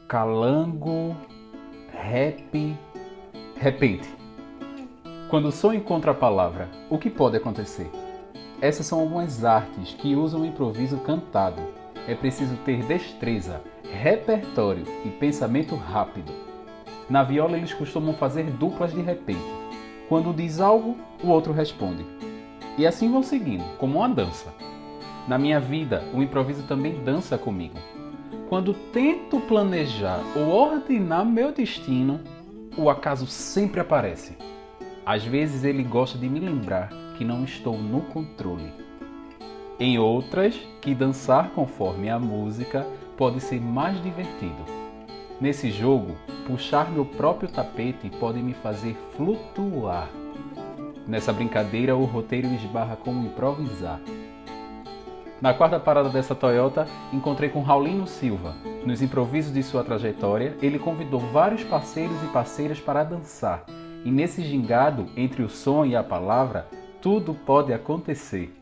calango, rap, repente. Quando o som encontra a palavra, o que pode acontecer? Essas são algumas artes que usam o improviso cantado. É preciso ter destreza, repertório e pensamento rápido. Na viola eles costumam fazer duplas de repente. Quando diz algo, o outro responde. E assim vão seguindo, como uma dança. Na minha vida, o improviso também dança comigo. Quando tento planejar ou ordenar meu destino, o acaso sempre aparece. Às vezes ele gosta de me lembrar que não estou no controle. Em outras, que dançar conforme a música pode ser mais divertido. Nesse jogo, puxar meu próprio tapete pode me fazer flutuar. Nessa brincadeira, o roteiro esbarra com improvisar. Na quarta parada dessa Toyota, encontrei com Raulino Silva. Nos improvisos de sua trajetória, ele convidou vários parceiros e parceiras para dançar. E nesse gingado, entre o som e a palavra, tudo pode acontecer.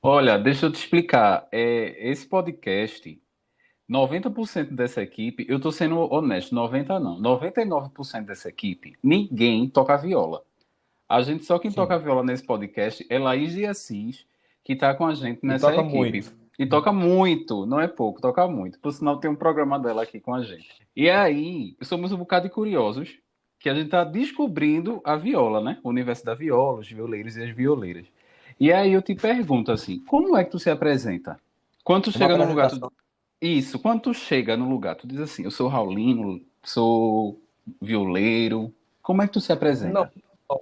Olha, deixa eu te explicar. Esse podcast, 90% dessa equipe, eu tô sendo honesto, 90 não, 99% dessa equipe, ninguém toca viola. A gente só quem toca Sim. viola nesse podcast é Laís de Assis, que tá com a gente E nessa toca muito. equipe. E toca muito, não é pouco, toca muito. Por sinal, tem um programa dela aqui com a gente. E aí, somos um bocado de curiosos, que a gente tá descobrindo a viola, né? O universo da viola, os violeiros e as violeiras. E aí eu te pergunto assim, como é que tu se apresenta? Quando tu Uma chega no lugar, apresentação. isso, quando tu chega no lugar, tu diz assim, eu sou Raulino, sou violeiro. Como é que tu se Não, apresenta?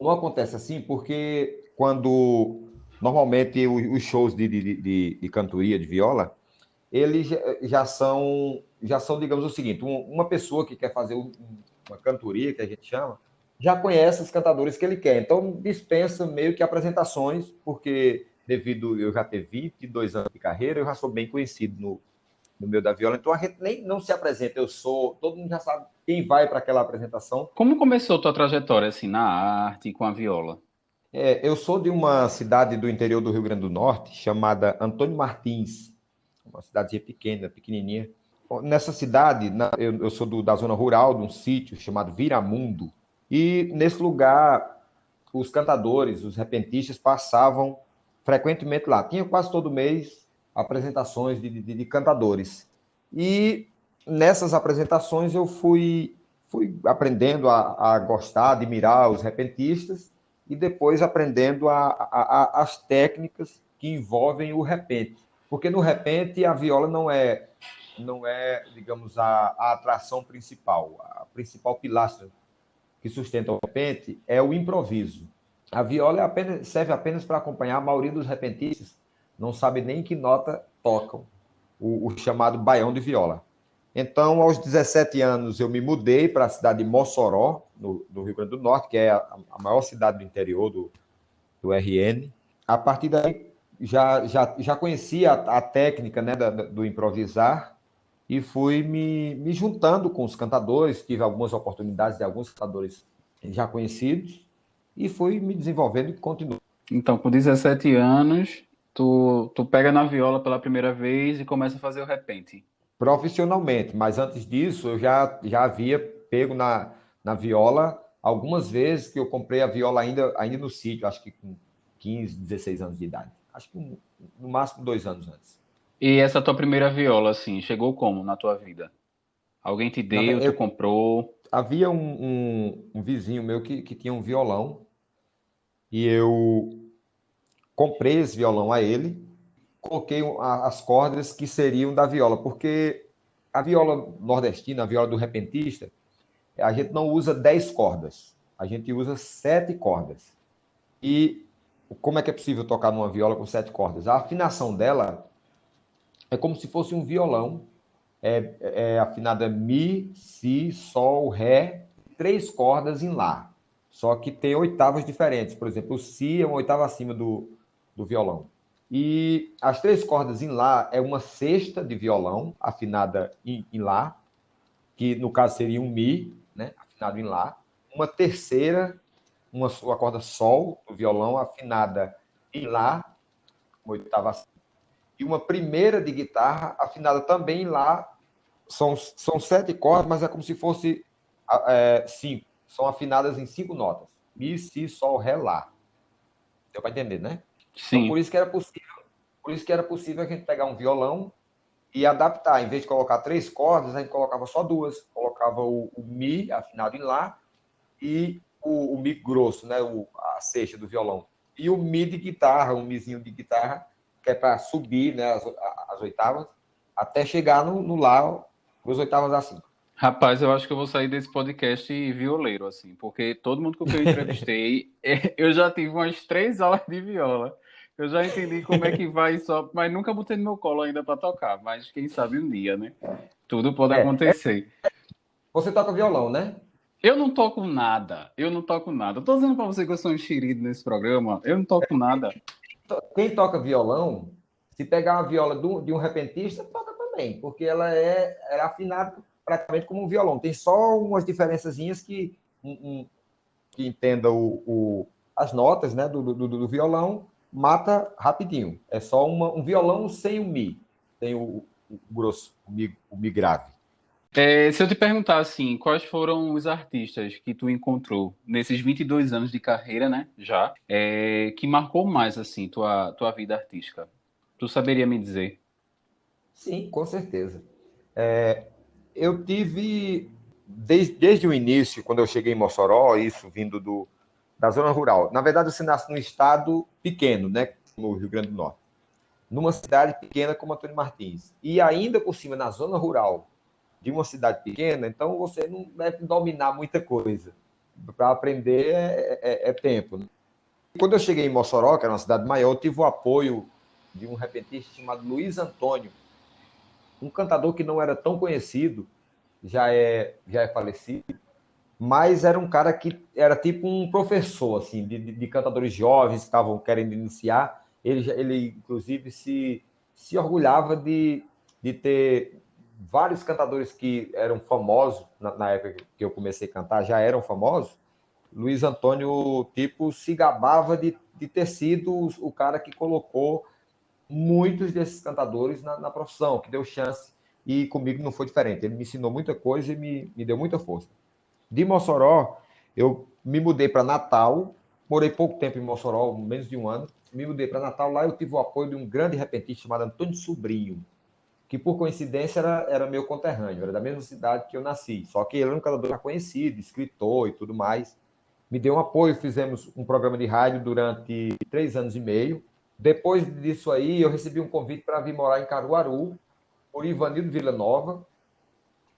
não acontece assim, porque quando normalmente os shows de cantoria, de viola, eles já são, digamos o seguinte, uma pessoa que quer fazer uma cantoria, que a gente chama, já conhece os cantadores que ele quer. Então, dispensa meio que apresentações, porque devido eu já ter 22 anos de carreira, eu já sou bem conhecido no meio da viola. Então, a gente nem não se apresenta, todo mundo já sabe quem vai para aquela apresentação. Como começou tua trajetória assim na arte com a viola? Eu sou de uma cidade do interior do Rio Grande do Norte, chamada Antônio Martins, uma cidade pequena, pequenininha. Nessa cidade, eu sou da zona rural, de um sítio chamado Viramundo, e nesse lugar, os cantadores, os repentistas passavam frequentemente lá. Tinha quase todo mês apresentações de cantadores. E nessas apresentações eu fui aprendendo a gostar, admirar os repentistas e depois aprendendo as técnicas que envolvem o repente. Porque no repente a viola não é, digamos, a atração principal. A principal pilastra que sustenta o repente é o improviso. A viola serve apenas para acompanhar. A maioria dos repentistas não sabe nem que nota tocam, o chamado baião de viola. Então, aos 17 anos, eu me mudei para a cidade de Mossoró, no Rio Grande do Norte, que é a maior cidade do interior do RN. A partir daí, já conhecia a técnica, né, do improvisar e fui me juntando com os cantadores. Tive algumas oportunidades de alguns cantadores já conhecidos e fui me desenvolvendo e continuo. Então, com 17 anos, tu pega na viola pela primeira vez e começa a fazer o repente. Profissionalmente, mas antes disso eu já havia pego na viola algumas vezes, que eu comprei a viola ainda no sítio, acho que com 15, 16 anos de idade. Acho que no máximo 2 anos antes. E essa tua primeira viola, assim, chegou como na tua vida? Alguém te deu, tu Eu, comprou? havia um vizinho meu que tinha um violão e eu comprei esse violão a ele, coloquei as cordas que seriam da viola, porque a viola nordestina, a viola do repentista, a gente não usa 10 cordas, a gente usa 7 cordas. E como é que é possível tocar numa viola com 7 cordas? A afinação dela é como se fosse um violão, é afinada Mi, Si, Sol, Ré, três cordas em Lá. Só que tem oitavas diferentes. Por exemplo, o Si é uma oitava acima do violão. E as três cordas em Lá é uma sexta de violão, afinada em Lá, que no caso seria um Mi, né, afinado em Lá. Uma terceira, uma corda Sol do violão, afinada em Lá, uma oitava acima. E uma primeira de guitarra, afinada também em Lá. São sete cordas, mas é como se fosse cinco. São afinadas em cinco notas. Mi, Si, Sol, Ré, Lá. Deu para entender, né? Então, Sim. por isso que era possível a gente pegar um violão e adaptar. Em vez de colocar três cordas, a gente colocava só duas. Colocava o Mi afinado em Lá e o Mi grosso, né? A sexta do violão. E o Mi de guitarra, um Mizinho de guitarra, que é para subir, né, as oitavas, até chegar no Lá, duas oitavas acima. Rapaz, eu acho que eu vou sair desse podcast violeiro, assim, porque todo mundo com quem eu entrevistei, eu já tive umas 3 aulas de viola. Eu já entendi como é que vai só, mas nunca botei no meu colo ainda para tocar. Mas quem sabe um dia, né? Tudo pode acontecer. Você toca violão, né? Eu não toco nada, eu não toco nada. Eu tô dizendo para você que eu sou enxerido nesse programa, eu não toco nada. Quem toca violão, se pegar uma viola de um repentista, toca também, porque ela é afinada praticamente como um violão. Tem só umas diferençazinhas que entenda as notas, né, do violão, mata rapidinho. É só um violão sem o Mi. Tem o grosso, o mi grave. Se eu te perguntar assim, quais foram os artistas que tu encontrou nesses 22 anos de carreira, né, já, que marcou mais, assim, tua vida artística? Tu saberia me dizer? Sim, com certeza. Eu tive, desde o início, quando eu cheguei em Mossoró, isso vindo da zona rural. Na verdade, você nasce num estado pequeno, né, no Rio Grande do Norte. Numa cidade pequena como Antônio Martins. E ainda por cima, na zona rural de uma cidade pequena, então você não deve dominar muita coisa. Para aprender é tempo. Né? Quando eu cheguei em Mossoró, que era uma cidade maior, eu tive o apoio de um repentista chamado Luiz Antônio, um cantador que não era tão conhecido, já é falecido, mas era um cara que era tipo um professor assim de cantadores jovens que estavam querendo iniciar. Ele inclusive se orgulhava de ter vários cantadores que eram famosos na época que eu comecei a cantar, já eram famosos. Luiz Antônio tipo se gabava de ter sido o cara que colocou muitos desses cantadores na profissão, que deu chance, e comigo não foi diferente. Ele me ensinou muita coisa e me deu muita força. De Mossoró, eu me mudei para Natal, morei pouco tempo em Mossoró, menos de um ano, me mudei para Natal, lá eu tive o apoio de um grande repentista chamado Antônio Sobrinho, que por coincidência era meu conterrâneo, era da mesma cidade que eu nasci, só que ele era um cantador já conhecido, escritor e tudo mais. Me deu um apoio, fizemos um programa de rádio durante 3 anos e meio. Depois disso aí, eu recebi um convite para vir morar em Caruaru, por Ivanildo Villanova,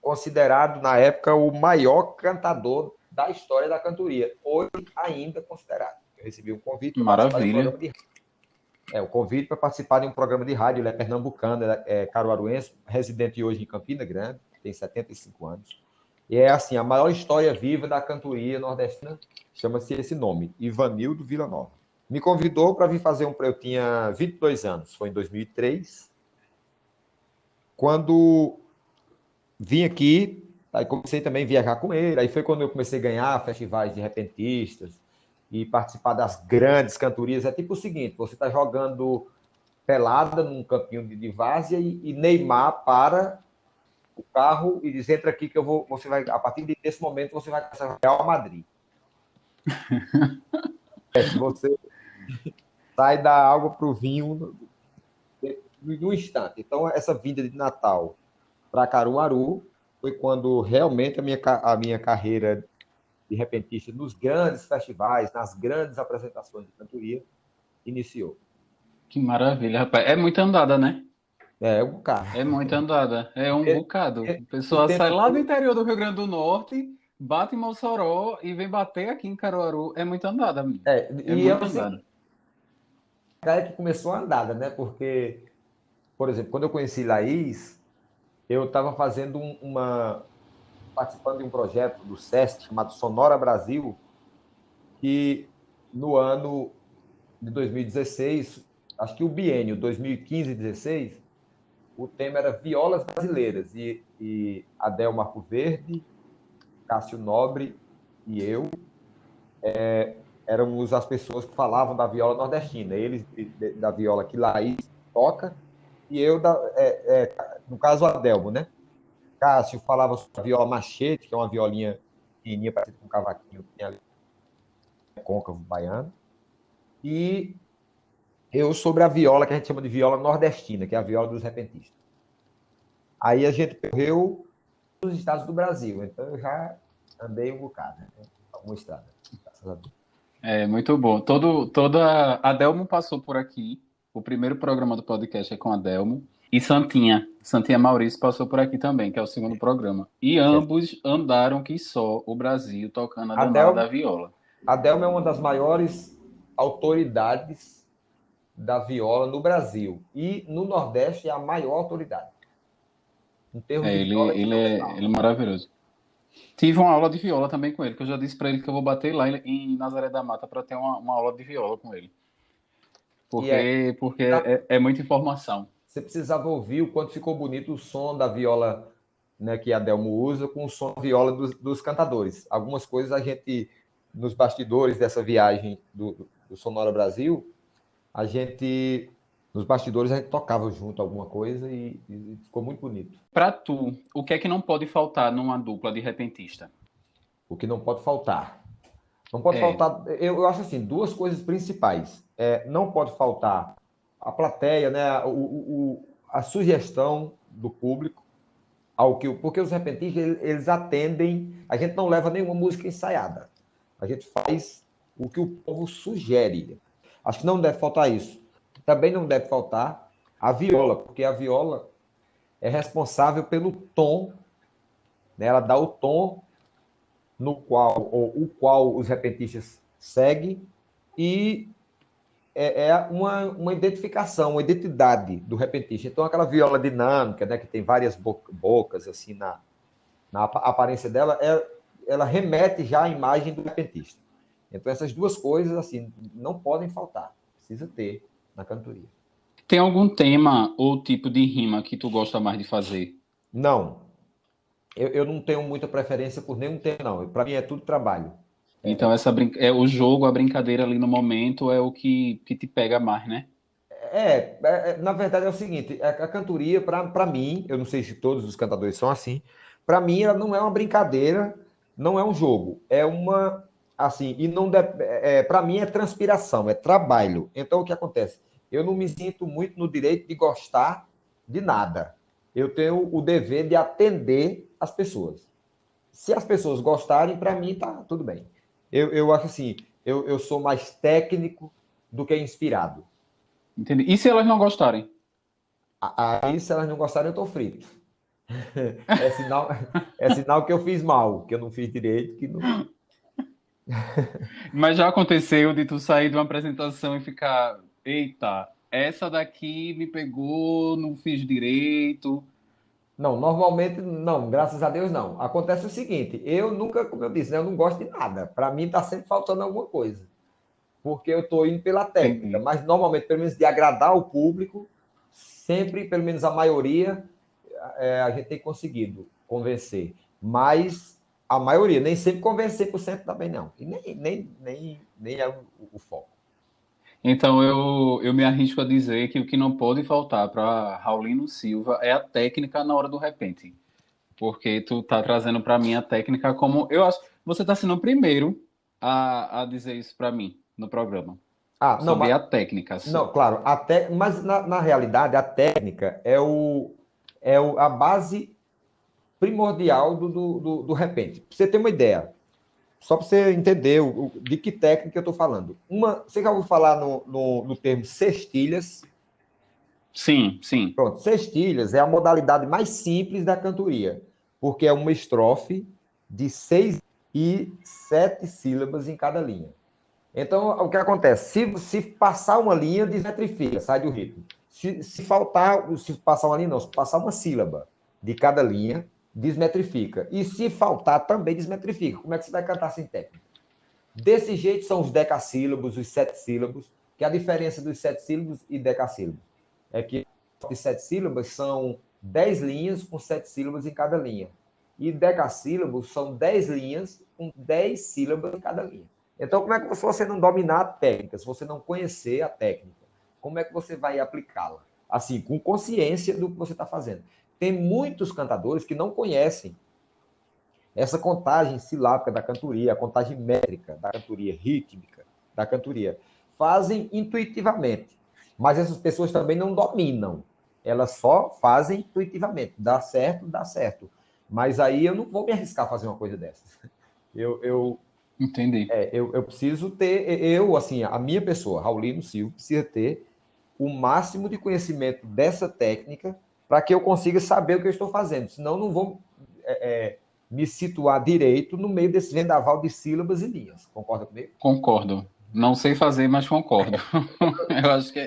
considerado na época o maior cantador da história da cantoria, hoje ainda considerado. Eu recebi um convite para participar de um Maravilha. programa de o convite para participar de um programa de rádio. Ele é pernambucano, é caruaruense, residente hoje em Campina Grande, tem 75 anos. E é assim, a maior história viva da cantoria nordestina, chama-se esse nome, Ivanildo Villanova. Me convidou para vir fazer eu tinha 22 anos, foi em 2003. Quando vim aqui, aí comecei também a viajar com ele, aí foi quando eu comecei a ganhar festivais de repentistas e participar das grandes cantorias. É tipo o seguinte, você está jogando pelada num campinho de várzea e Neymar para o carro e diz, entra aqui que você vai, a partir desse momento você vai passar Real Madrid. Se você sai da água para o vinho no instante. Então, essa vinda de Natal para Caruaru foi quando realmente a minha carreira de repentista nos grandes festivais, nas grandes apresentações de cantoria, iniciou. Que maravilha, rapaz. É muita andada, né? É um carro. É muita andada. É um bocado. A O pessoa sai tempo lá do todo. interior do Rio Grande do Norte, bate em Mossoró e vem bater aqui em Caruaru. É muita andada, menino. É E é muita o seguinte, andada. a cara que começou a andada, né? Porque, por exemplo, quando eu conheci Laís, eu estava fazendo participando de um projeto do SESC chamado Sonora Brasil, que no ano de 2016, acho que o biênio 2015-16, o tema era violas brasileiras, e Adel Marco Verde, Cássio Nobre e eu éramos as pessoas que falavam da viola nordestina, eles da viola que Laís toca, e eu, no caso, o Adelmo, né? Cássio falava sobre a viola machete, que é uma violinha pequenininha, parecida com um cavaquinho, que tem ali, côncavo baiano, e eu sobre a viola que a gente chama de viola nordestina, que é a viola dos repentistas. Aí a gente correu nos estados do Brasil, então eu já andei um bocado, né? Alguma estrada, graças a Deus. É muito bom. Toda Adelmo passou por aqui. O primeiro programa do podcast é com Adelmo. E Santinha Maurício passou por aqui também, que é o segundo programa. E ambos andaram que só o Brasil tocando a danada da Adelmo, viola. Adelmo é uma das maiores autoridades da viola no Brasil. E no Nordeste é a maior autoridade. Em termos É, de viola, é ele é fenomenal. maravilhoso. Tive uma aula de viola também com ele, que eu já disse para ele que eu vou bater lá em Nazaré da Mata para ter uma aula de viola com ele. E é, Porque é muita informação. você precisava ouvir o quanto ficou bonito o som da viola, né, que a Adelmo usa com o som da viola dos cantadores. Algumas coisas a gente, nos bastidores dessa viagem do Sonora Brasil, nos bastidores a gente tocava junto alguma coisa e ficou muito bonito. Para tu, o que é que não pode faltar numa dupla de repentista? O que não pode faltar. Não pode É, faltar, eu acho assim, duas coisas principais. Não pode faltar a plateia, né, a sugestão do público, porque os repentistas eles atendem, a gente não leva nenhuma música ensaiada. A gente faz o que o povo sugere. Acho que não deve faltar isso. Também não deve faltar a viola, porque a viola é responsável pelo tom, né? Ela dá o tom no qual ou o qual os repentistas seguem e é uma identificação, uma identidade do repentista. Então, aquela viola dinâmica, né, que tem várias bocas assim na aparência dela, ela remete já à imagem do repentista. Então, essas duas coisas assim não podem faltar, precisa ter na cantoria. tem algum tema ou tipo de rima que tu gosta mais de fazer? Não, eu não tenho muita preferência por nenhum tema, não. Para mim é tudo trabalho. Então, é o jogo, a brincadeira ali no momento é o que te pega mais, né? Na verdade é o seguinte, a cantoria, para mim, eu não sei se todos os cantadores são assim, para mim ela não é uma brincadeira, não é um jogo, é uma, assim, e não, para mim é transpiração, é trabalho. Então o que acontece? Eu não me sinto muito no direito de gostar de nada. Eu tenho o dever de atender as pessoas. Se as pessoas gostarem, para mim tá tudo bem. Eu acho assim, eu sou mais técnico do que inspirado. Entendi. E se elas não gostarem? Aí, se elas não gostarem, eu tô frito. É sinal, é sinal que eu fiz mal, que eu não fiz direito, que não. Mas já aconteceu de tu sair de uma apresentação e ficar, eita, essa daqui me pegou, não fiz direito. Não, normalmente não, graças a Deus não. Acontece o seguinte, eu nunca, como eu disse, né, eu não gosto de nada. Para mim tá sempre faltando alguma coisa, porque eu tô indo pela técnica, Entendi. mas normalmente, pelo menos de agradar o público, sempre, pelo menos a maioria, a gente tem conseguido convencer. Mas a maioria, nem sempre convencer 100% também não. E nem é o foco. Então eu me arrisco a dizer que o que não pode faltar para Raulino Silva é a técnica na hora do repente. Porque tu tá trazendo para mim a técnica como. Eu acho. Você tá sendo o primeiro a dizer isso para mim no programa. Ah, não, Sobre mas a técnica. não, claro, mas na realidade a técnica a base primordial do repente. Pra você ter uma ideia, só para você entender de que técnica eu estou falando. Você já ouviu falar no termo sextilhas? Sim, sim. Pronto, sextilhas é a modalidade mais simples da cantoria, porque é uma estrofe de 6 e 7 sílabas em cada linha. Então, o que acontece? Se passar uma linha, desmetrifica, sai do ritmo. Se passar uma linha, não, se passar uma sílaba, de cada linha, desmetrifica. E se faltar, também desmetrifica. Como é que você vai cantar sem técnica? Desse jeito são os decassílabos, os sete-sílabos, que a diferença dos sete-sílabos e decassílabos é que os sete sílabas são 10 linhas com 7 sílabas em cada linha. E decassílabos são 10 linhas com 10 sílabas em cada linha. Então, como é que se você não dominar a técnica, se você não conhecer a técnica, como é que você vai aplicá-la? Assim, com consciência do que você está fazendo. Tem muitos cantadores que não conhecem essa contagem silábica da cantoria, a contagem métrica da cantoria, rítmica da cantoria. Fazem intuitivamente, mas essas pessoas também não dominam. Elas só fazem intuitivamente. Dá certo, dá certo. Mas aí eu não vou me arriscar a fazer uma coisa dessas. Entendi. Eu preciso ter, assim, a minha pessoa, Raulino Silva, precisa ter o máximo de conhecimento dessa técnica para que eu consiga saber o que eu estou fazendo. Senão, eu não vou me situar direito no meio desse vendaval de sílabas e linhas. Concorda comigo? Concordo. Não sei fazer, mas concordo.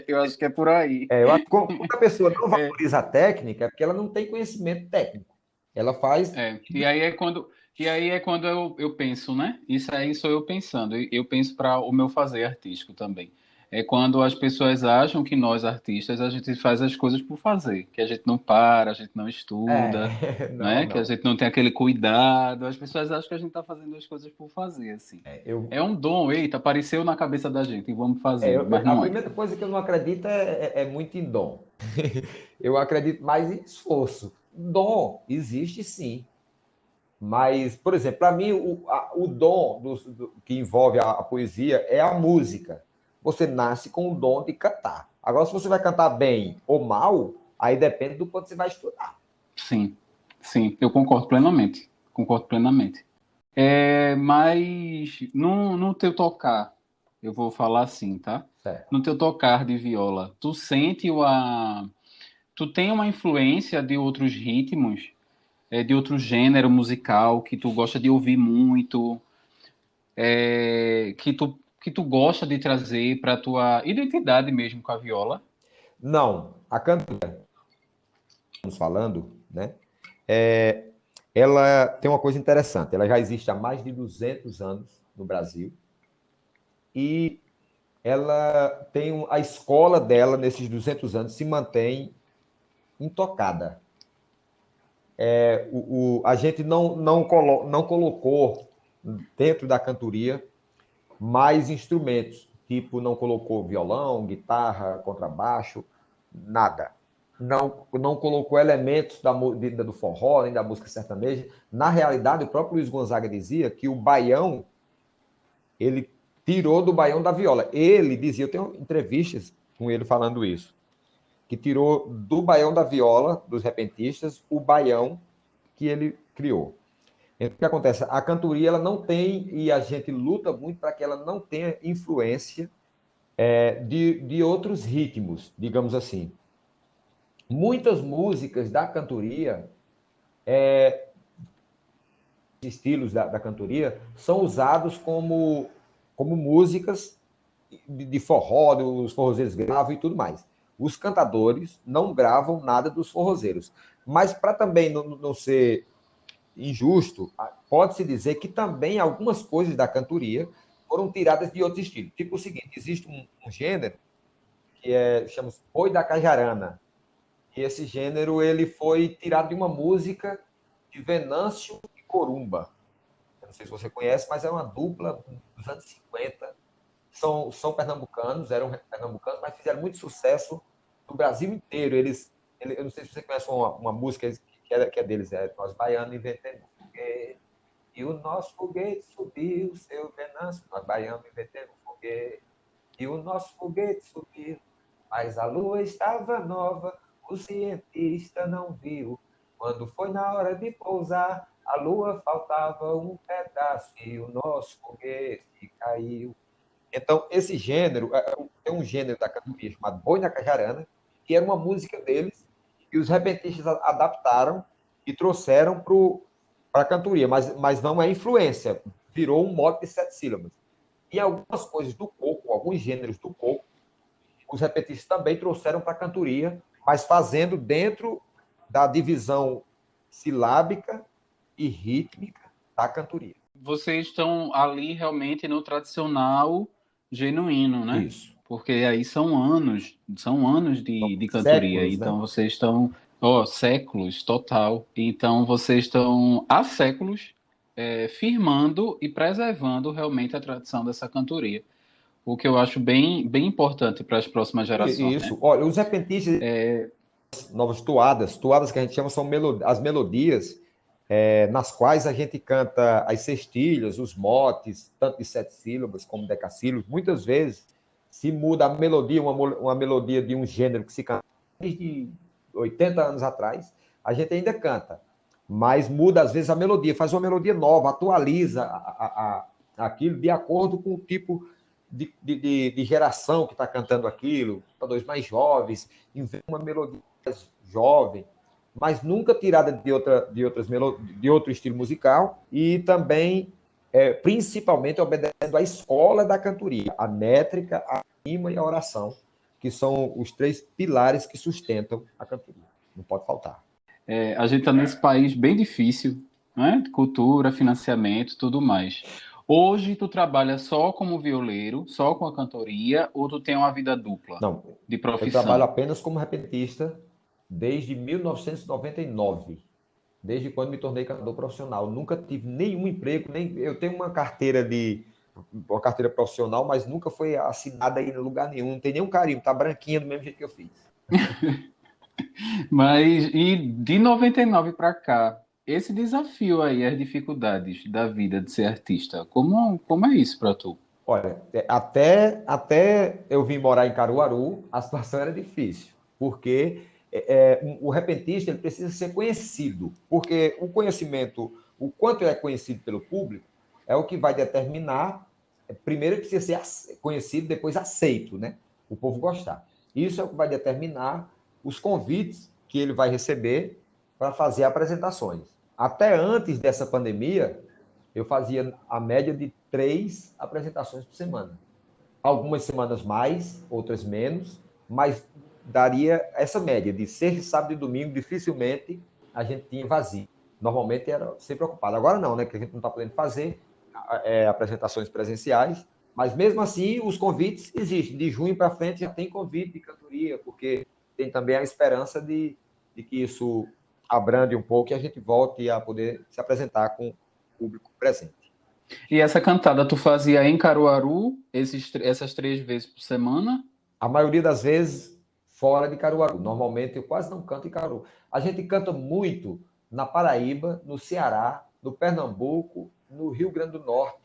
Eu acho que é por aí. Eu acho que quando a pessoa não É, valoriza a técnica, é porque ela não tem conhecimento técnico. Ela faz. e aí é quando eu penso, né? Isso aí sou eu pensando. Eu penso para o meu fazer artístico também. É quando as pessoas acham que nós artistas a gente faz as coisas por fazer, que a gente não para, a gente não estuda, Não, né? Que a não. gente não tem aquele cuidado. As pessoas acham que a gente está fazendo as coisas por fazer, assim. Eu, É um dom, eita, apareceu na cabeça da gente e vamos fazendo, mas a não é. primeira coisa que eu não acredito é muito em dom. Eu acredito mais em esforço. Dom existe sim. Mas, por exemplo, para mim, o dom que envolve a poesia é a música. Você nasce com o dom de cantar. Agora, se você vai cantar bem ou mal, aí depende do quanto você vai estudar. Sim, sim, eu concordo plenamente. Concordo plenamente. Mas no teu tocar, eu vou falar assim, tá? Certo. No teu tocar de viola, tu tem uma influência de outros ritmos, de outro gênero musical que tu gosta de ouvir muito, que tu gosta de trazer para tua identidade mesmo com a viola? Não, a cantora, estamos falando, né? É, ela tem uma coisa interessante. Ela já existe há mais de 200 anos no Brasil e ela tem a escola dela nesses 200 anos se mantém intocada. A gente não colocou dentro da cantoria mais instrumentos, tipo não colocou violão, guitarra, contrabaixo, nada. Não colocou elementos do forró, nem da música sertaneja. Na realidade, o próprio Luiz Gonzaga dizia que o baião, ele tirou do baião da viola. Ele dizia, eu tenho entrevistas com ele falando isso, que tirou do baião da viola, dos repentistas, o baião que ele criou. Então, o que acontece? A cantoria ela não tem, e a gente luta muito para que ela não tenha influência de outros ritmos, digamos assim. Muitas músicas da cantoria, estilos da cantoria, são usados como músicas de forró, dos forrozeiros gravam e tudo mais. Os cantadores não gravam nada dos forrozeiros. Mas para também não ser injusto, pode-se dizer que também algumas coisas da cantoria foram tiradas de outros estilos. Tipo o seguinte, existe um gênero que chama-se Boi da Cajarana. E esse gênero ele foi tirado de uma música de Venâncio e Corumba. Eu não sei se você conhece, mas é uma dupla dos anos 50. São pernambucanos, eram pernambucanos, mas fizeram muito sucesso no Brasil inteiro. Eu não sei se você conhece uma música que é deles, Nós Baianos Inventemos Foguete, e o nosso foguete subiu, seu Venâncio, nós Baianos inventemos foguete, e o nosso foguete subiu, mas a lua estava nova, o cientista não viu. Quando foi na hora de pousar, a lua faltava um pedaço e o nosso foguete caiu. Então, esse gênero, é um gênero da cantoria chamado Boi na Cajarana, que era uma música deles, e os repentistas adaptaram e trouxeram para a cantoria, mas não é influência, virou um mote de 7 sílabas. E algumas coisas do coco, alguns gêneros do coco, os repentistas também trouxeram para a cantoria, mas fazendo dentro da divisão silábica e rítmica da cantoria. Vocês estão ali realmente no tradicional genuíno, né? Isso. Porque aí são anos de cantoria. Séculos, né? Então vocês estão, séculos, total. Então vocês estão há séculos firmando e preservando realmente a tradição dessa cantoria. O que eu acho bem, bem importante para as próximas gerações, né? Isso. Olha, os repentistas, novas toadas que a gente chama são as melodias nas quais a gente canta as sextilhas, os motes, tanto de 7 sílabas como decassílabos. Muitas vezes se muda a melodia, uma melodia de um gênero que se canta desde 80 anos atrás, a gente ainda canta, mas muda às vezes a melodia, faz uma melodia nova, atualiza aquilo de acordo com o tipo de geração que está cantando aquilo, cantadores mais jovens, inventa uma melodia mais jovem, mas nunca tirada de outro estilo musical, e também, principalmente, obedecendo à escola da cantoria, a métrica, a rima e a oração, que são os 3 pilares que sustentam a cantoria. Não pode faltar. A gente está nesse país bem difícil, né? Cultura, financiamento, tudo mais. Hoje tu trabalha só como violeiro, só com a cantoria, ou tu tem uma vida dupla Não, de eu trabalho profissão? apenas como repentista desde 1999. Desde quando me tornei cantador profissional. Nunca tive nenhum emprego, nem eu tenho uma carteira profissional, mas nunca foi assinada em lugar nenhum. Não tem nenhum carimbo, tá branquinha do mesmo jeito que eu fiz. Mas e de 99 para cá, esse desafio aí, as dificuldades da vida de ser artista, como é isso para tu? Olha, até eu vim morar em Caruaru, a situação era difícil, porque o repentista ele precisa ser conhecido, porque o conhecimento, o quanto é conhecido pelo público, é o que vai determinar. Primeiro, ele precisa ser conhecido, depois aceito, né? O povo gostar. Isso é o que vai determinar os convites que ele vai receber para fazer apresentações. Até antes dessa pandemia, eu fazia a média de 3 apresentações por semana. Algumas semanas mais, outras menos, mas daria essa média de sexta, sábado e domingo, dificilmente a gente tinha vazio. Normalmente era sempre ocupado. Agora não, né? Que a gente não está podendo fazer apresentações presenciais, mas mesmo assim os convites existem. De junho para frente já tem convite de cantoria, porque tem também a esperança de que isso abrande um pouco e a gente volte a poder se apresentar com o público presente. E essa cantada tu fazia em Caruaru, essas 3 vezes por semana? A maioria das vezes fora de Caruaru. Normalmente eu quase não canto em Caruaru. A gente canta muito na Paraíba, no Ceará, no Pernambuco, no Rio Grande do Norte.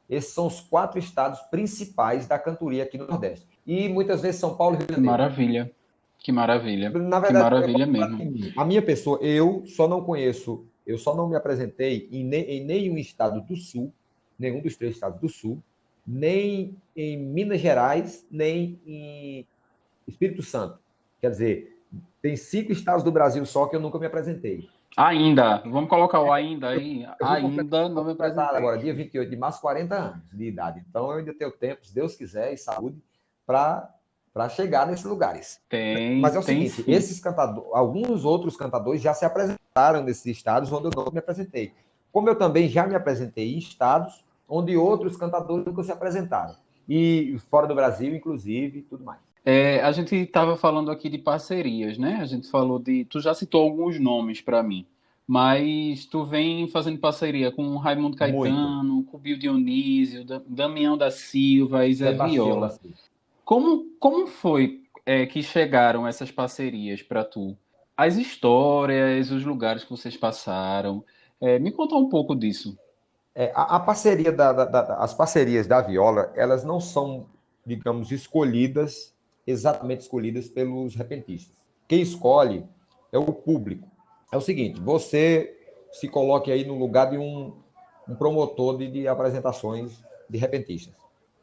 Esses são os 4 estados principais da cantoria aqui no Nordeste. E muitas vezes São Paulo e Rio de Que Janeiro. maravilha, que maravilha, Na que verdade, maravilha mesmo. a minha pessoa, eu só não me apresentei em nenhum estado do Sul, nenhum dos 3 estados do Sul, nem em Minas Gerais, nem em Espírito Santo. Quer dizer, tem 5 estados do Brasil só que eu nunca me apresentei. Ainda, vamos colocar o ainda aí. Eu vou Ainda não me completar apresentei. agora, dia 28 de março, 40 anos de idade. Então eu ainda tenho tempo, se Deus quiser, e saúde, para chegar nesses lugares. Mas é o Tem seguinte, sim. esses cantadores, alguns outros cantadores já se apresentaram nesses estados onde eu não me apresentei. Como eu também já me apresentei em estados onde outros cantadores nunca se apresentaram. E fora do Brasil, inclusive, tudo mais. A gente estava falando aqui de parcerias, né? A gente falou de. Tu já citou alguns nomes para mim, mas tu vem fazendo parceria com Raimundo Muito. Caetano, com Bill Dionísio, Damião da Silva e Zé Sebastião da Viola. Silva. Como foi que chegaram essas parcerias para tu? As histórias, os lugares que vocês passaram. Me conta um pouco disso. A parceria as parcerias da viola, elas não são, digamos, exatamente escolhidas pelos repentistas. Quem escolhe é o público. É o seguinte, você se coloque aí no lugar de um promotor de apresentações de repentistas.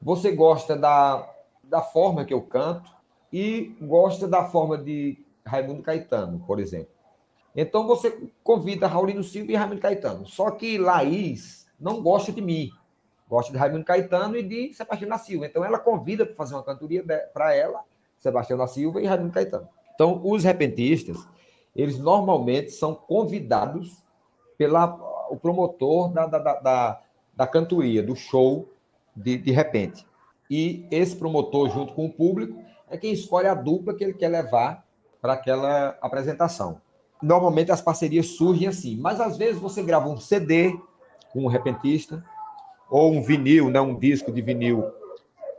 Você gosta da forma que eu canto e gosta da forma de Raimundo Caetano, por exemplo. Então você convida Raulino Silva e Raimundo Caetano. Só que Laís não gosta de mim. Gosta de Raimundo Caetano e de Sebastião da Silva. Então ela convida para fazer uma cantoria para ela, Sebastião da Silva e Raimundo Caetano. Então os repentistas, eles normalmente são convidados pelo promotor da cantoria, do show, de repente. E esse promotor, junto com o público, é quem escolhe a dupla que ele quer levar para aquela apresentação. Normalmente as parcerias surgem assim, mas às vezes você grava um CD com um repentista, ou um vinil, né, um disco de vinil,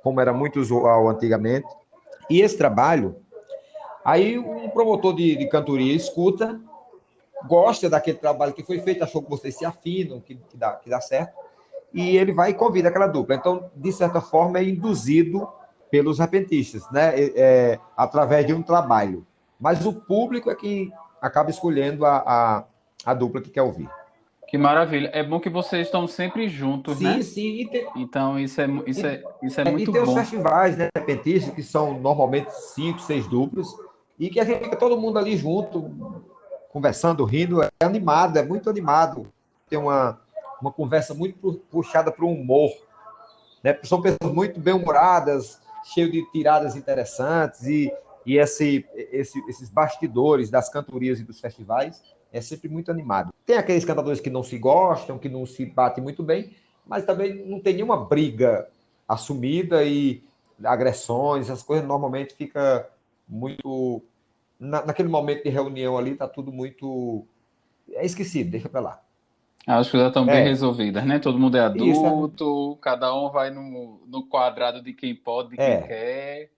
como era muito usual antigamente. E esse trabalho, aí um promotor de cantoria escuta, gosta daquele trabalho que foi feito, achou que vocês se afinam, que dá certo, e ele vai e convida aquela dupla. Então, de certa forma, é induzido pelos repentistas, né? Através de um trabalho. Mas o público é que acaba escolhendo a dupla que quer ouvir. Que maravilha. É bom que vocês estão sempre juntos, Sim, né? sim. Então isso é E muito tem os bom. festivais, né, repentistas, que são normalmente 5, 6 duplas, e que a gente fica todo mundo ali junto, conversando, rindo, é animado, é muito animado. Tem uma conversa muito puxada para o humor, né? São pessoas muito bem-humoradas, cheias de tiradas interessantes, e esses bastidores das cantorias e dos festivais é sempre muito animado. Tem aqueles cantadores que não se gostam, que não se batem muito bem, mas também não tem nenhuma briga assumida e agressões, as coisas normalmente fica muito... naquele momento de reunião ali, está tudo muito... É esquecido, deixa para lá. As coisas estão bem É, resolvidas, né? Todo mundo é isso, adulto, cada um vai no quadrado de quem pode, de quem é. quer.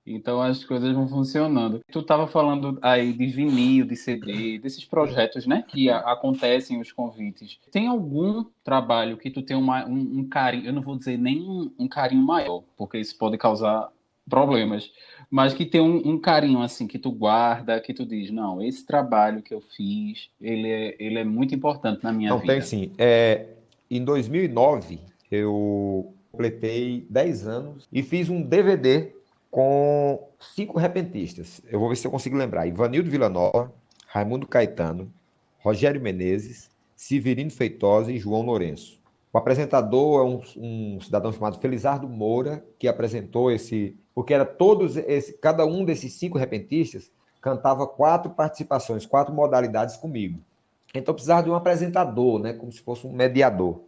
Então as coisas vão funcionando. Tu estava falando aí de vinil, de CD, desses projetos, né? Que acontecem os convites. Tem algum trabalho que tu tem um carinho, eu não vou dizer nem um carinho maior, porque isso pode causar problemas, mas que tem um carinho assim que tu guarda, que tu diz, não, esse trabalho que eu fiz, ele é muito importante na minha Não, tem vida. sim. Em 2009, eu completei 10 anos e fiz um DVD com 5 repentistas. Eu vou ver se eu consigo lembrar. Ivanildo Villanova, Raimundo Caetano, Rogério Menezes, Severino Feitosa e João Lourenço. O apresentador é um cidadão chamado Felizardo Moura, que apresentou esse... Porque era cada um desses 5 repentistas cantava 4 participações, 4 modalidades comigo. Então precisava de um apresentador, né, como se fosse um mediador.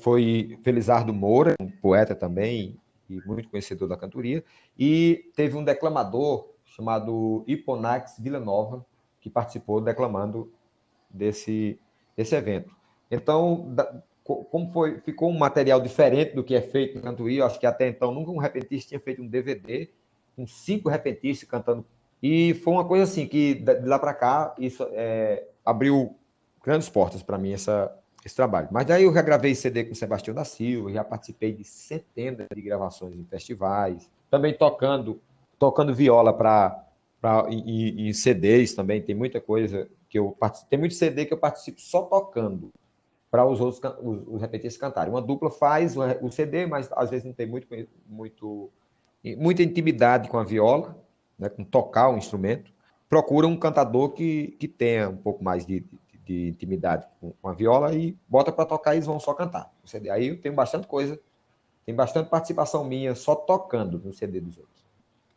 Foi Felizardo Moura, um poeta também e muito conhecedor da cantoria, e teve um declamador chamado Hiponax Villanova, que participou declamando desse evento. Então, ficou um material diferente do que é feito em cantoria, eu acho que até então nunca um repentista tinha feito um DVD com 5 repentistas cantando. E foi uma coisa assim, que de lá para cá, isso abriu grandes portas para mim, esse trabalho. Mas daí eu já gravei CD com Sebastião da Silva, já participei de centenas de gravações em festivais, também tocando viola em CDs também, tem muita coisa que eu participo, tem muito CD que eu participo só tocando para os outros os repetistas cantarem. Uma dupla faz o CD, mas às vezes não tem muita intimidade com a viola, né, com tocar um instrumento. Procura um cantador que tenha um pouco mais de intimidade com a viola e bota para tocar e eles vão só cantar. No CD. Aí eu tenho bastante coisa, tem bastante participação minha só tocando no CD dos outros.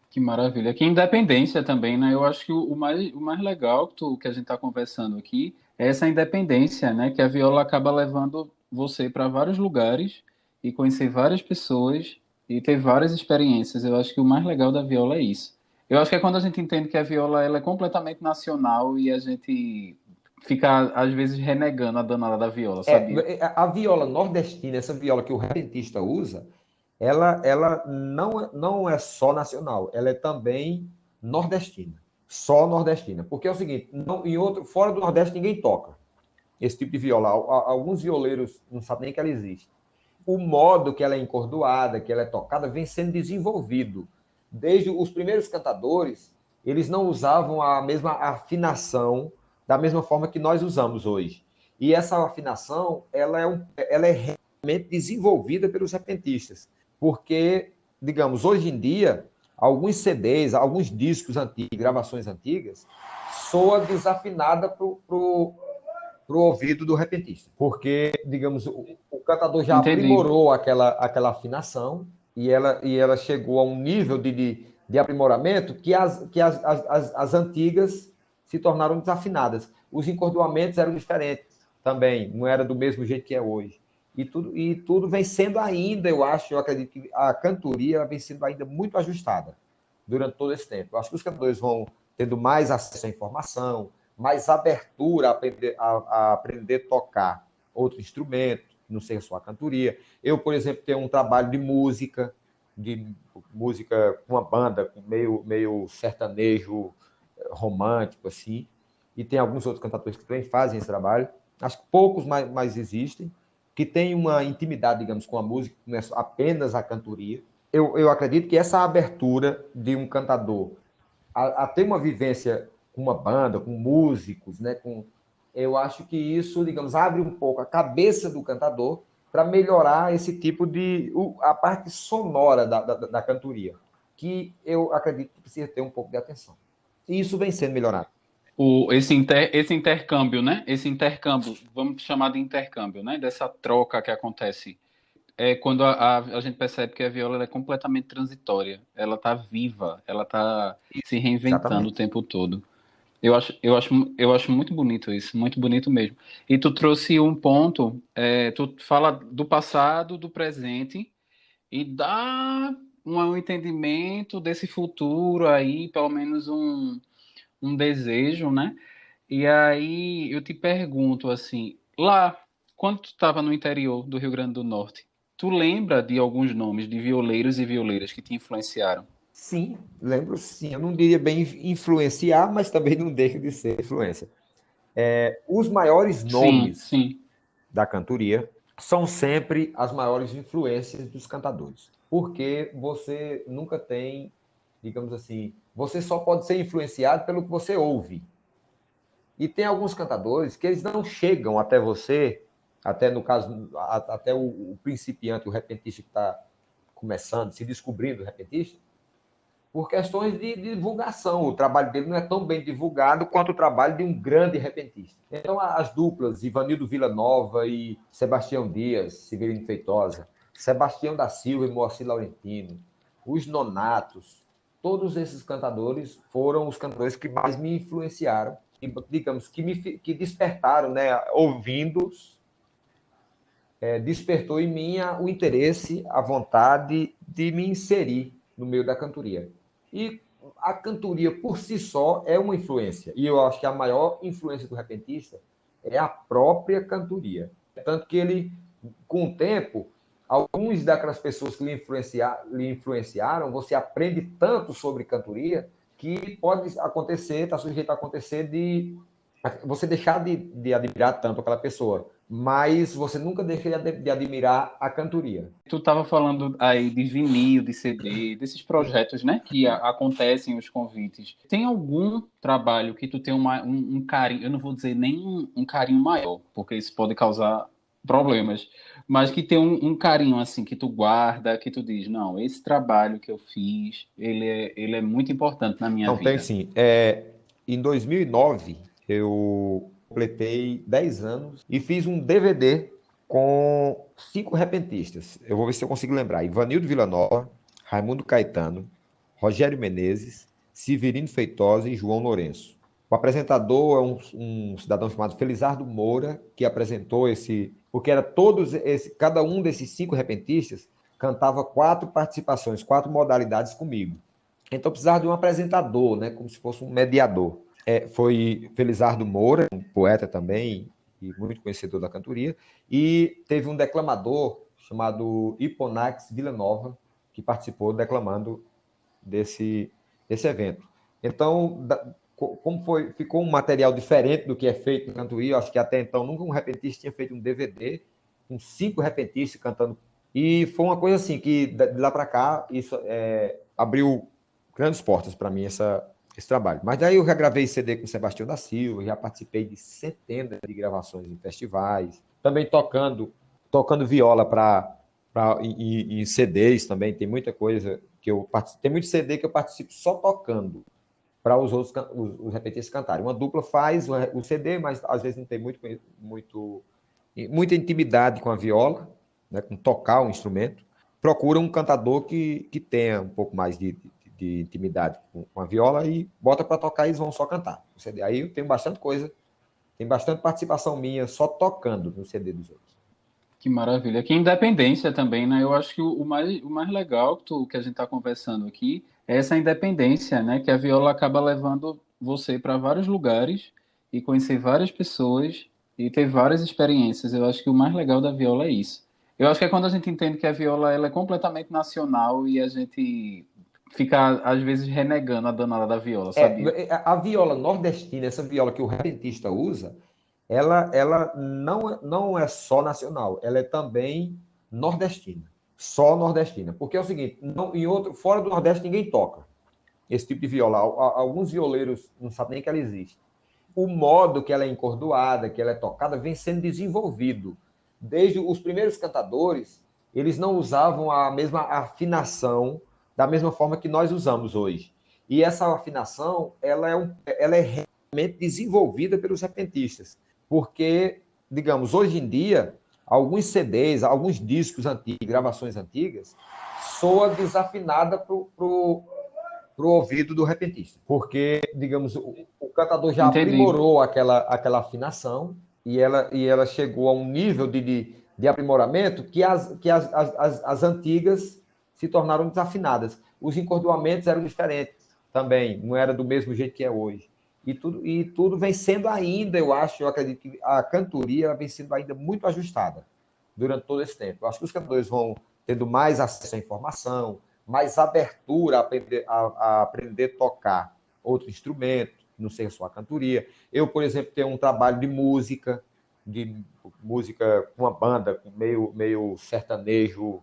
Que maravilha. Que independência também, né? Eu acho que o mais legal que a gente está conversando aqui é essa independência, né? Que a viola acaba levando você para vários lugares e conhecer várias pessoas e ter várias experiências. Eu acho que o mais legal da viola é isso. Eu acho que é quando a gente entende que a viola ela é completamente nacional e a gente fica, às vezes, renegando a danada da viola, sabia? A viola nordestina, essa viola que o repentista usa, ela não é só nacional, ela é também nordestina. Só nordestina. Porque é o seguinte, fora do Nordeste ninguém toca esse tipo de viola. Alguns violeiros não sabem nem que ela existe. O modo que ela é encordoada, que ela é tocada, vem sendo desenvolvido. Desde os primeiros cantadores, eles não usavam a mesma afinação da mesma forma que nós usamos hoje. E essa afinação, ela é realmente desenvolvida pelos repentistas. Porque, digamos, hoje em dia, alguns CDs, alguns discos antigos, gravações antigas, soa desafinada para o ouvido do repentista. Porque, digamos, o cantador já Entendi. aprimorou aquela afinação e ela chegou a um nível de aprimoramento que as antigas se tornaram desafinadas. Os encordoamentos eram diferentes também, não era do mesmo jeito que é hoje. E tudo vem sendo ainda, eu acredito que a cantoria ela vem sendo ainda muito ajustada durante todo esse tempo. Eu acho que os cantores vão tendo mais acesso à informação, mais abertura a aprender a tocar outro instrumento, não seja só a cantoria. Eu, por exemplo, tenho um trabalho de música com uma banda meio sertanejo romântico, assim, e tem alguns outros cantadores que também fazem esse trabalho. Acho que poucos mais existem, que têm uma intimidade, digamos, com a música, não é apenas a cantoria. Eu acredito que essa abertura de um cantador a ter uma vivência com uma banda, com músicos, né? Eu acho que isso, digamos, abre um pouco a cabeça do cantador para melhorar esse tipo a parte sonora da cantoria, que eu acredito que precisa ter um pouco de atenção. E isso vem sendo melhorado. Esse intercâmbio, né? Esse intercâmbio, vamos chamar de intercâmbio, né? Dessa troca que acontece. É quando a gente percebe que a viola ela é completamente transitória. Ela está viva, ela está se reinventando o Exatamente. tempo todo. Eu acho muito bonito isso, muito bonito mesmo. E tu trouxe um ponto, tu fala do passado, do presente, e dá um entendimento desse futuro aí, pelo menos um desejo, né? E aí eu te pergunto assim, lá, quando tu estava no interior do Rio Grande do Norte, tu lembra de alguns nomes de violeiros e violeiras que te influenciaram? Sim, lembro sim. Eu não diria bem influenciar, mas também não deixa de ser influência. Os maiores Sim, nomes sim. da cantoria são sempre as maiores influências dos cantadores. Porque você nunca tem, digamos assim, você só pode ser influenciado pelo que você ouve. E tem alguns cantadores que eles não chegam até você, até no caso, até o principiante, o repentista que está começando, se descobrindo repentista, por questões de divulgação. O trabalho dele não é tão bem divulgado quanto o trabalho de um grande repentista. Então, as duplas, Ivanildo Villanova e Sebastião Dias, Severino Feitosa, Sebastião da Silva e Moacir Laurentino, os Nonatos, todos esses cantadores foram os cantadores que mais me influenciaram, e, digamos, que despertaram, né, ouvindo-os, despertou em mim o interesse, a vontade de me inserir no meio da cantoria. E a cantoria por si só é uma influência. E eu acho que a maior influência do repentista é a própria cantoria. Tanto que ele, com o tempo, alguns daquelas pessoas que lhe influenciaram, você aprende tanto sobre cantoria que pode acontecer, está sujeito a acontecer de você deixar de admirar tanto aquela pessoa, mas você nunca deixa de admirar a cantoria. Tu estava falando aí de vinil, de CD, desses projetos, né, que acontecem os convites. Tem algum trabalho que tu tem um carinho, eu não vou dizer nem um carinho maior, porque isso pode causar problemas, mas que tem um carinho assim que tu guarda, que tu diz, não, esse trabalho que eu fiz, ele é muito importante na minha Não, tem vida. sim. Em 2009, eu completei 10 anos e fiz um DVD com 5 repentistas. Eu vou ver se eu consigo lembrar. Ivanildo Villanova, Raimundo Caetano, Rogério Menezes, Severino Feitosa e João Lourenço. O apresentador é um cidadão chamado Felizardo Moura, que apresentou porque era cada um desses 5 repentistas cantava 4 participações, 4 modalidades comigo. Então precisava de um apresentador, né, como se fosse um mediador. Foi Felizardo Moura, um poeta também e muito conhecedor da cantoria, e teve um declamador chamado Hiponax Villanova, que participou declamando desse evento. Então, ficou um material diferente do que é feito em cantoria, eu acho que até então nunca um repentista tinha feito um DVD com 5 repentistas cantando. E foi uma coisa assim, que de lá para cá, isso abriu grandes portas para mim, esse trabalho. Mas daí eu já gravei CD com Sebastião da Silva, já participei de centenas de gravações em festivais, também tocando viola em CDs também, tem muita coisa que eu participo, tem muito CD que eu participo só tocando para os outros os repetistas cantarem. Uma dupla faz o CD, mas às vezes não tem muita intimidade com a viola, né, com tocar o instrumento. Procura um cantador que tenha um pouco mais de intimidade com a viola e bota para tocar e eles vão só cantar. No CD. Aí eu tenho bastante coisa, tem bastante participação minha só tocando no CD dos outros. Que maravilha. Que independência também, né? Eu acho que o mais legal que a gente está conversando aqui é essa independência, né? Que a viola acaba levando você para vários lugares e conhecer várias pessoas e ter várias experiências. Eu acho que o mais legal da viola é isso. Eu acho que é quando a gente entende que a viola ela é completamente nacional e a gente fica, às vezes, renegando a danada da viola, sabia? A viola nordestina, essa viola que o repentista usa, ela não é só nacional, ela é também nordestina. Só nordestina. Porque é o seguinte, fora do Nordeste ninguém toca esse tipo de viola. Alguns violeiros não sabem nem que ela existe. O modo que ela é encordoada, que ela é tocada, vem sendo desenvolvido. Desde os primeiros cantadores, eles não usavam a mesma afinação da mesma forma que nós usamos hoje. E essa afinação, ela é realmente desenvolvida pelos repentistas. Porque, digamos, hoje em dia, alguns CDs, alguns discos antigos, gravações antigas, soa desafinada para o ouvido do repentista. Porque, digamos, o cantador já Entendi. aprimorou aquela afinação e ela chegou a um nível de aprimoramento que as antigas se tornaram desafinadas. Os encordoamentos eram diferentes também, não era do mesmo jeito que é hoje. E tudo vem sendo ainda, eu acredito que a cantoria vem sendo ainda muito ajustada durante todo esse tempo. Eu acho que os cantores vão tendo mais acesso à informação, mais abertura a aprender a tocar outro instrumento, não sei só a cantoria. Eu, por exemplo, tenho um trabalho de música com uma banda meio sertanejo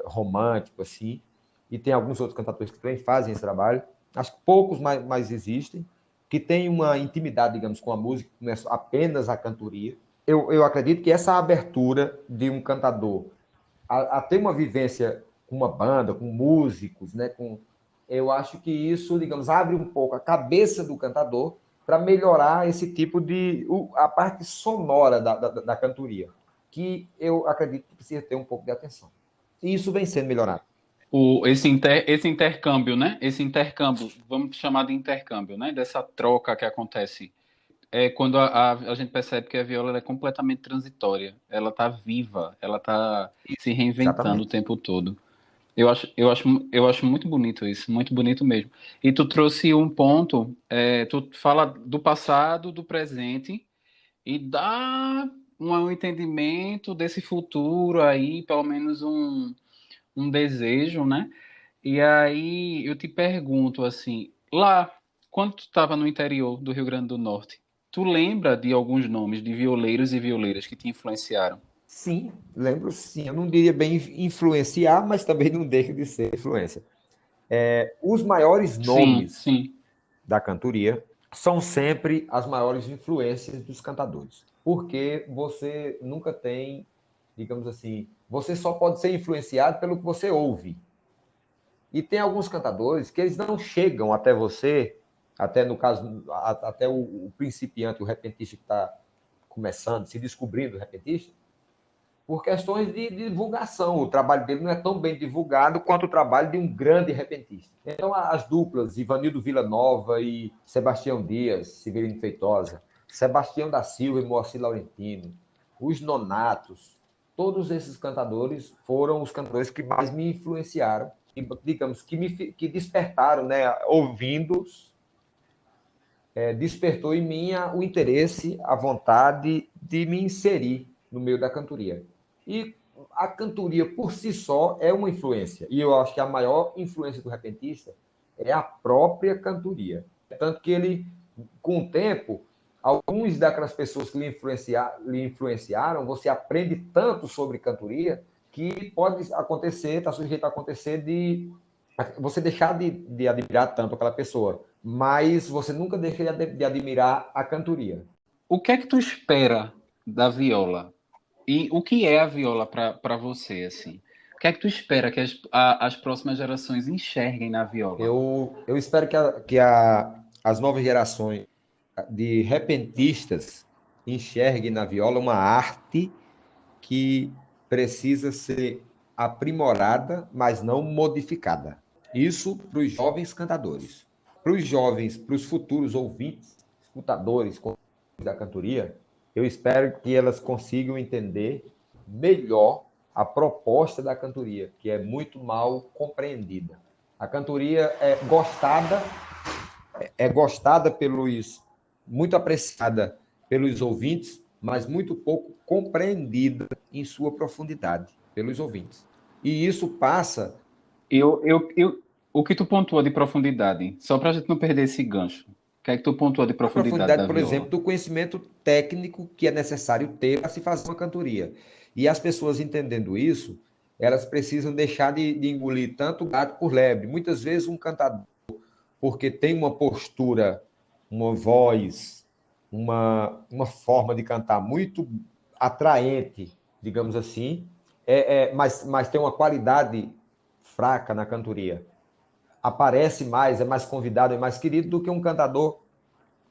romântico, assim, e tem alguns outros cantadores que também fazem esse trabalho. Acho que poucos mais existem, que têm uma intimidade, digamos, com a música, não é apenas a cantoria. Eu acredito que essa abertura de um cantador a ter uma vivência com uma banda, com músicos, né? Eu acho que isso, digamos, abre um pouco a cabeça do cantador para melhorar esse tipo a parte sonora da cantoria, que eu acredito que precisa ter um pouco de atenção. E isso vem sendo melhorado. Esse intercâmbio, né? Esse intercâmbio, vamos chamar de intercâmbio, né? Dessa troca que acontece. É quando a gente percebe que a viola ela é completamente transitória. Ela está viva, ela está se reinventando o Exatamente. tempo todo. Eu acho muito bonito isso, muito bonito mesmo. E tu trouxe um ponto, tu fala do passado, do presente, e dá um entendimento desse futuro aí, pelo menos um desejo, né? E aí eu te pergunto assim, lá, quando tu estava no interior do Rio Grande do Norte, tu lembra de alguns nomes de violeiros e violeiras que te influenciaram? Sim, lembro sim. Eu não diria bem influenciar, mas também não deixa de ser influência. Os maiores Sim, nomes sim. da cantoria são sempre as maiores influências dos cantadores. Porque você nunca tem, digamos assim, você só pode ser influenciado pelo que você ouve. E tem alguns cantadores que eles não chegam até você, até no caso, até o principiante, o repentista que está começando, se descobrindo repentista, por questões de divulgação. O trabalho dele não é tão bem divulgado quanto o trabalho de um grande repentista. Então, as duplas, Ivanildo Villanova e Sebastião Dias, Severino Feitosa, Sebastião da Silva e Moacir Laurentino, os Nonatos, todos esses cantadores foram os cantadores que mais me influenciaram, e, digamos, que despertaram, né, ouvindo-os, despertou em mim o interesse, a vontade de me inserir no meio da cantoria. E a cantoria por si só é uma influência. E eu acho que a maior influência do repentista é a própria cantoria. Tanto que ele, com o tempo, alguns daquelas pessoas que lhe influenciaram, você aprende tanto sobre cantoria que pode acontecer, está sujeito a acontecer de você deixar de admirar tanto aquela pessoa, mas você nunca deixa de admirar a cantoria. O que é que tu espera da viola? E o que é a viola para você, assim? O que é que tu espera que as próximas gerações enxerguem na viola? Eu espero que as novas gerações de repentistas enxerguem na viola uma arte que precisa ser aprimorada, mas não modificada. Isso para os jovens cantadores. Para os jovens, para os futuros ouvintes, escutadores da cantoria, eu espero que elas consigam entender melhor a proposta da cantoria, que é muito mal compreendida. A cantoria é gostada muito apreciada pelos ouvintes, mas muito pouco compreendida em sua profundidade pelos ouvintes. E isso passa... O que tu pontua de profundidade? Só para a gente não perder esse gancho. O que é que tu pontua de A profundidade profundidade, da por viola? exemplo, do conhecimento técnico que é necessário ter para se fazer uma cantoria. E as pessoas entendendo isso, elas precisam deixar de engolir tanto gato por lebre. Muitas vezes um cantador, porque tem uma postura, uma voz, uma forma de cantar muito atraente, digamos assim, mas tem uma qualidade fraca na cantoria. Aparece mais, é mais convidado, é mais querido do que um cantador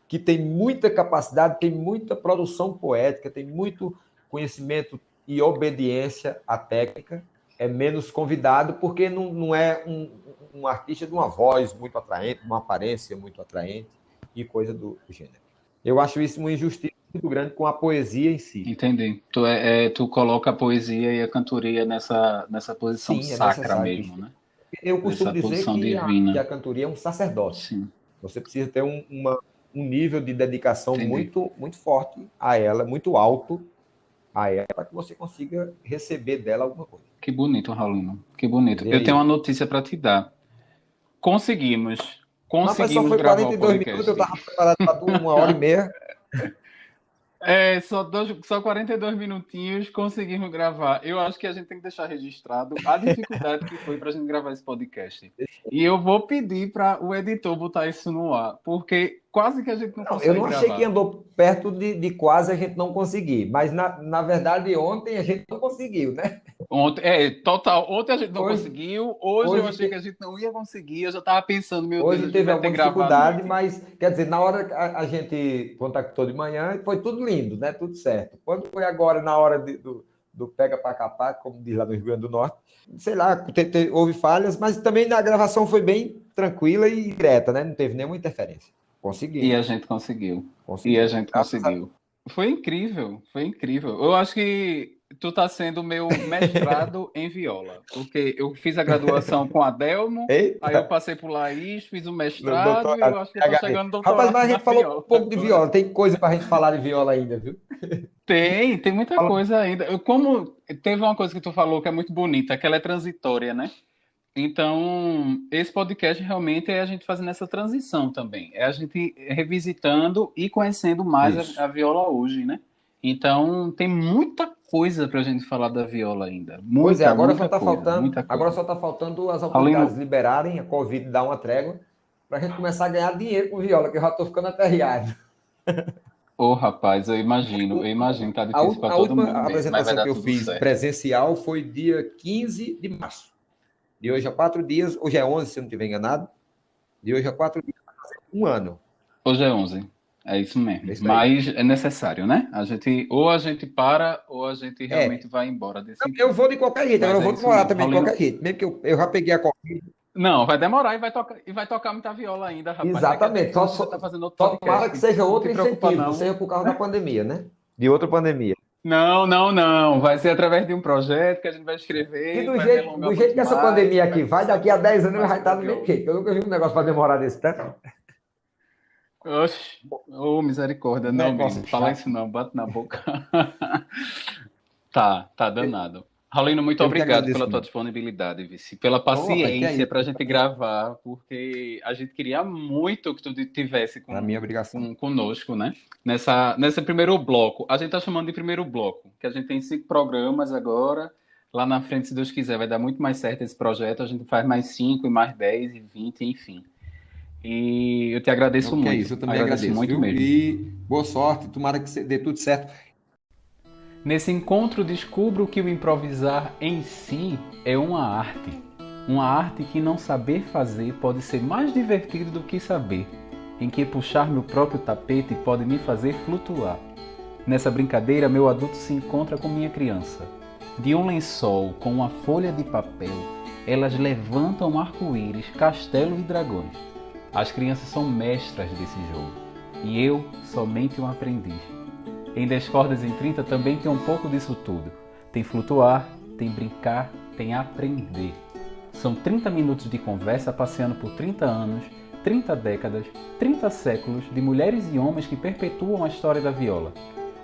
que tem muita capacidade, tem muita produção poética, tem muito conhecimento e obediência à técnica, é menos convidado porque não é um artista de uma voz muito atraente, uma aparência muito atraente e coisa do gênero. Eu acho isso uma injustiça muito grande com a poesia em si. Entendi. Tu coloca a poesia e a cantoria nessa posição Sim, é sacra necessário. mesmo, né? Eu costumo Nessa dizer posição que divina. a cantoria é um sacerdócio. Sim, Você precisa ter um nível de dedicação entendi. muito, muito forte a ela, muito alto a ela, para que você consiga receber dela alguma coisa. Que bonito, Raulino. Que bonito. E Eu tenho uma aí? notícia para te dar. Conseguimos. Mas só Conseguimos foi gravar o 42 minutos, eu podcast. estava preparado para 1 hora e meia. Só 42 minutinhos conseguimos gravar. Eu acho que a gente tem que deixar registrado a dificuldade que foi para a gente gravar esse podcast. E eu vou pedir para o editor botar isso no ar, porque quase que a gente não Não, consegue eu não achei gravar. que andou perto de quase a gente não conseguir, mas na verdade ontem a gente não conseguiu, né? Total. Ontem a gente não Hoje, conseguiu, hoje eu hoje, achei que a gente não ia conseguir. Eu já estava pensando, meu Deus, a hoje gente teve vai ter alguma que gravar à dificuldade, noite. mas quer dizer, na hora que a gente contactou de manhã, foi tudo lindo, né? Tudo certo. Quando foi agora, na hora do pega para capar, como diz lá no Rio Grande do Norte, sei lá, houve falhas, mas também na gravação foi bem tranquila e direta, né? Não teve nenhuma interferência. E Conseguimos, a gente conseguiu. E a conseguimos. gente Graças a Deus. conseguiu. Foi incrível, foi incrível. Eu acho que tu tá sendo meu mestrado em viola, porque eu fiz a graduação com a Delmo, aí eu Eita, passei por Laís, fiz o no mestrado e eu doutorado, acho que eu tô PhD. chegando no Rapaz, doutorado mas a na gente falou viola um pouco de agora. viola. Tem coisa para a gente falar de viola ainda, viu? Tem muita Fala. coisa ainda. Como teve uma coisa que tu falou que é muito bonita, que ela é transitória, né? Então, esse podcast realmente é a gente fazendo essa transição também. É a gente revisitando e conhecendo mais Isso. a viola hoje, né? Então, tem muita coisa para a gente falar da viola ainda. Pois é, Muita, muita coisa, muita agora coisa. só está faltando as autoridades Paulino, liberarem, a Covid dar uma trégua, para a gente começar a ganhar dinheiro com viola, que eu já estou ficando aperreado. rapaz, eu imagino, tá difícil para A todo última mundo mesmo, mas vai apresentação que dar eu tudo fiz certo. presencial foi dia 15 de março. De hoje a 4 dias, hoje é 11, se eu não estiver enganado, de hoje a 4 dias, 1 ano. Hoje é 11, é isso É mesmo. isso aí. Mas é necessário, né? Ou a gente para, ou a gente realmente É, vai embora desse eu encontro. vou de qualquer jeito, agora Mas eu é vou isso demorar mesmo. também de Paulino, qualquer jeito, mesmo que eu já peguei a Covid. não, vai demorar e vai tocar muita viola ainda, rapaz. Daqui a Exatamente, 10 anos a gente já tá fazendo outro só tomara podcast. que seja Não te outro preocupa, incentivo, não não. seja por causa da pandemia, né? De outra pandemia. Não, não, não. Vai ser através de um projeto que a gente vai E escrever, do vai jeito, delongar do jeito muito que essa mais pandemia e vai aqui vai, conversar daqui a 10 muito anos mais vai sobre a estar do mesmo viola. jeito. Eu nunca vi um negócio para demorar desse tempo. Oxe, ô misericórdia, não, Negócio bicho. Fala chato. isso não, bate na boca. Tá danado. Raulino, muito Eu que obrigado pela agradeço tua muito. disponibilidade, vice, pela Ô, rapaz, que é paciência isso? para a gente gravar, porque a gente queria muito que tu tivesse É a minha obrigação. conosco, né? Nesse primeiro bloco. A gente tá chamando de primeiro bloco, que a gente tem 5 programas agora. Lá na frente, se Deus quiser, vai dar muito mais certo esse projeto. A gente faz mais 5 e mais 10 e 20, enfim. E eu te agradeço O que é isso? muito. Eu também Agradeço agradeço, muito viu? mesmo. E boa sorte, tomara que dê tudo certo. Nesse encontro, descubro que o improvisar em si é uma arte. Uma arte que não saber fazer pode ser mais divertido do que saber, em que puxar meu próprio tapete pode me fazer flutuar. Nessa brincadeira, meu adulto se encontra com minha criança. De um lençol com uma folha de papel, Elas levantam arco-íris, castelo e dragões. As crianças são mestras desse jogo. E eu, somente um aprendiz. Em 10 cordas em 30 também tem um pouco disso tudo. Tem flutuar, tem brincar, tem aprender. São 30 minutos de conversa passeando por 30 anos, 30 décadas, 30 séculos de mulheres e homens que perpetuam a história da viola.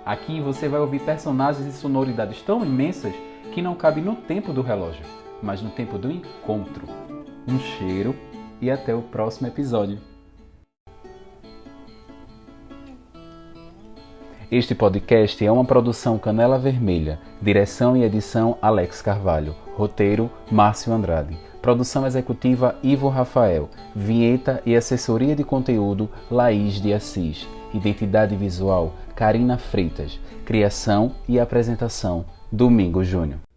Aqui você vai ouvir personagens e sonoridades tão imensas que não cabe no tempo do relógio, mas no tempo do encontro. Um cheiro e até o próximo episódio. Este podcast é uma produção Canela Vermelha, direção e edição Alex Carvalho, roteiro Márcio Andrade, produção executiva Ivo Rafael, vinheta e assessoria de conteúdo Laís de Assis, identidade visual Karina Freitas, criação e apresentação Domingos Júnior.